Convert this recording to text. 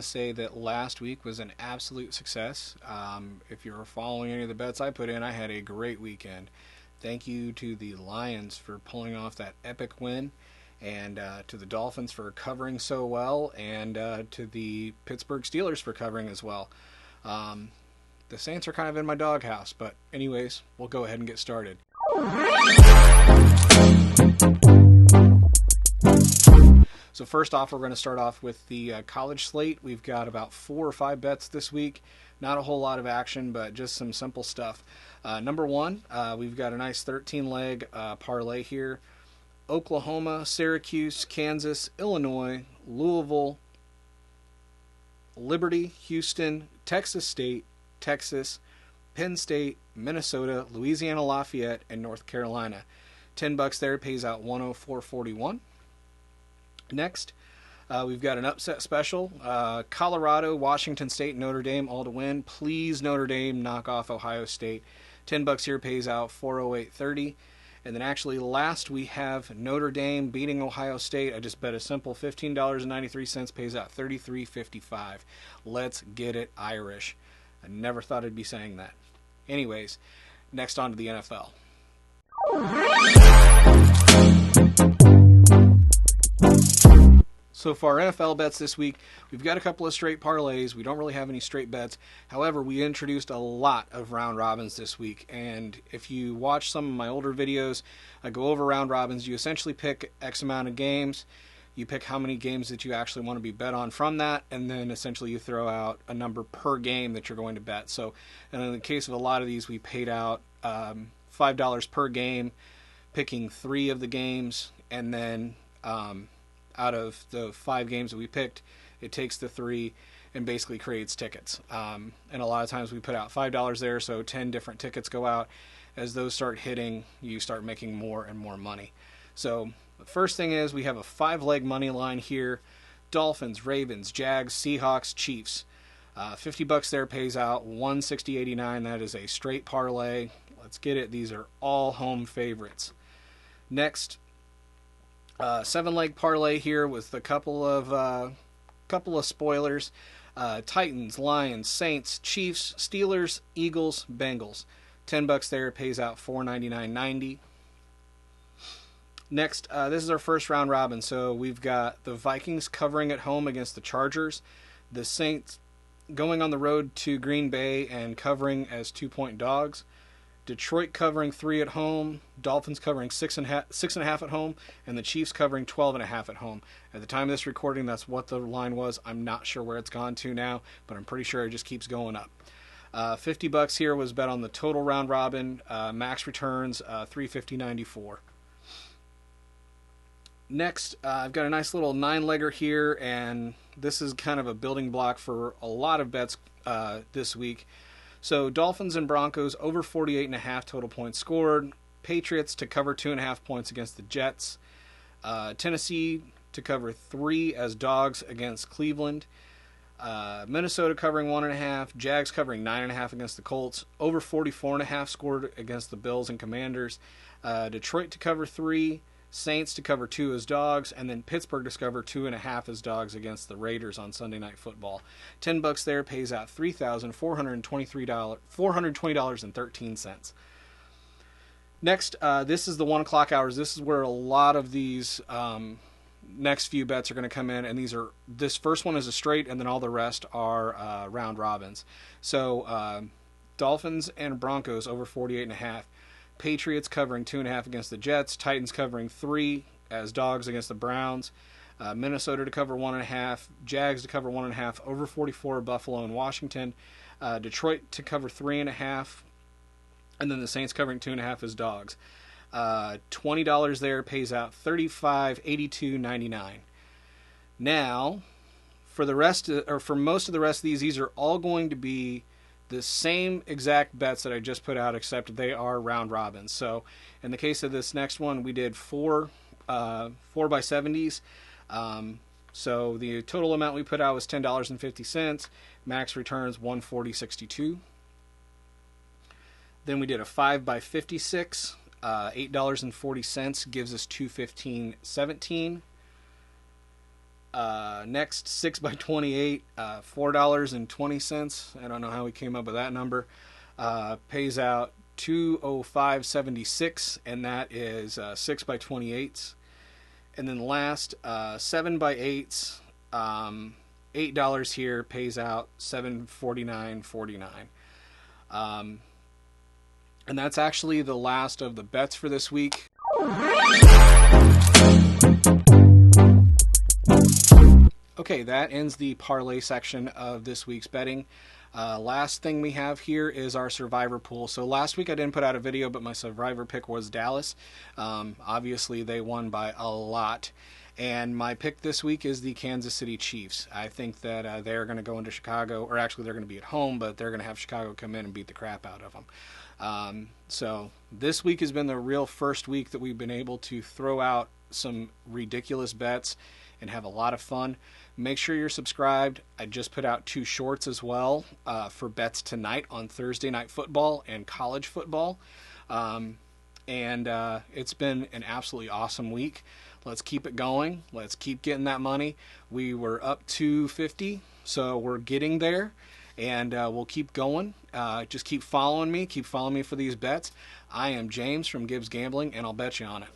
to say that last week was an absolute success. If you're following any of the bets I put in, I had a great weekend. Thank you to the Lions for pulling off that epic win, and to the Dolphins for covering so well, and to the Pittsburgh Steelers for covering as well. The Saints are kind of in my doghouse, but anyways, we'll go ahead and get started. So first off, we're going to start off with the college slate. We've got about 4 or 5 bets this week. Not a whole lot of action, but just some simple stuff. Number one, we've got a nice 13-leg parlay here. Oklahoma, Syracuse, Kansas, Illinois, Louisville, Liberty, Houston, Texas State, Texas, Penn State, Minnesota, Louisiana Lafayette, and North Carolina. $10 there pays out $104.41. Next, we've got an upset special. Colorado, Washington State, Notre Dame, all to win. Please, Notre Dame, knock off Ohio State. $10 here pays out $408.30. And then actually last we have Notre Dame beating Ohio State. I just bet a simple $15.93 pays out $33.55. Let's get it Irish. I never thought I'd be saying that. Anyways, next on to the NFL. So for our NFL bets this week, we've got a couple of straight parlays. We don't really have any straight bets. However, we introduced a lot of round robins this week. And if you watch some of my older videos, I go over round robins. You essentially pick X amount of games. You pick how many games that you actually want to be bet on from that, and then essentially you throw out a number per game that you're going to bet. So, and in the case of a lot of these, we paid out $5 per game, picking 3 of the games, and then out of the 5 games that we picked, it takes the 3 and basically creates tickets. And a lot of times we put out $5 there, so 10 different tickets go out. As those start hitting, you start making more and more money. So the first thing is we have a 5-leg money line here. Dolphins, Ravens, Jags, Seahawks, Chiefs. $50 there pays out $160.89. That is a straight parlay. Let's get it. These are all home favorites. Next, 7-leg parlay here with a couple of spoilers. Titans, Lions, Saints, Chiefs, Steelers, Eagles, Bengals. $10 there pays out $499.90. Next, this is our first round robin. So we've got the Vikings covering at home against the Chargers, the Saints going on the road to Green Bay and covering as 2-point dogs, Detroit covering 3 at home, Dolphins covering 6.5 at home, and the Chiefs covering 12.5 at home. At the time of this recording, that's what the line was. I'm not sure where it's gone to now, but I'm pretty sure it just keeps going up. $50 here was bet on the total round robin. Max returns $350.94. Next, I've got a nice little 9-legger here, and this is kind of a building block for a lot of bets this week. So Dolphins and Broncos over 48.5 total points scored. Patriots to cover 2.5 points against the Jets. Tennessee to cover 3 as dogs against Cleveland. Minnesota covering 1.5. Jags covering 9.5 against the Colts. Over 44.5 scored against the Bills and Commanders. Detroit to cover 3. Saints to cover 2 as dogs, and then Pittsburgh to cover 2.5 as dogs against the Raiders on Sunday Night Football. $10 there pays out $420.13. Next, this is the 1 o'clock hours. This is where a lot of these next few bets are going to come in, and this first one is a straight, and then all the rest are round robins. So Dolphins and Broncos over 48.5. Patriots covering 2.5 against the Jets. Titans covering 3 as dogs against the Browns. Minnesota to cover 1.5. Jags to cover 1.5. Over 44 Buffalo and Washington. Detroit to cover 3.5. And then the Saints covering 2.5 as dogs. $20 there pays out $35.82.99. Now, for most of the rest of these are all going to be the same exact bets that I just put out, except they are round robins. So in the case of this next one, we did 4 by 70s. So the total amount we put out was $10.50. Max returns $140.62. Then we did a 5 by 56. $8.40 gives us $215.17. Next 6x28, $4.20. I don't know how we came up with that number. Pays out $205.76, and that is 6x28s. And then the last 7x8s, $8 here, pays out $749.49. And that's actually the last of the bets for this week. Okay, that ends the parlay section of this week's betting. Last thing we have here is our survivor pool. So last week I didn't put out a video, but my survivor pick was Dallas. Obviously they won by a lot. And my pick this week is the Kansas City Chiefs. I think that they're going to go into Chicago, or actually they're going to be at home, but they're going to have Chicago come in and beat the crap out of them. So this week has been the real first week that we've been able to throw out some ridiculous bets and have a lot of fun. Make sure you're subscribed. I just put out 2 shorts as well for bets tonight on Thursday Night Football and college football. It's been an absolutely awesome week. Let's keep it going. Let's keep getting that money. We were up to 50, so we're getting there, and we'll keep going. Just keep following me. Keep following me for these bets. I am James from Gibbs Gambling, and I'll bet you on it.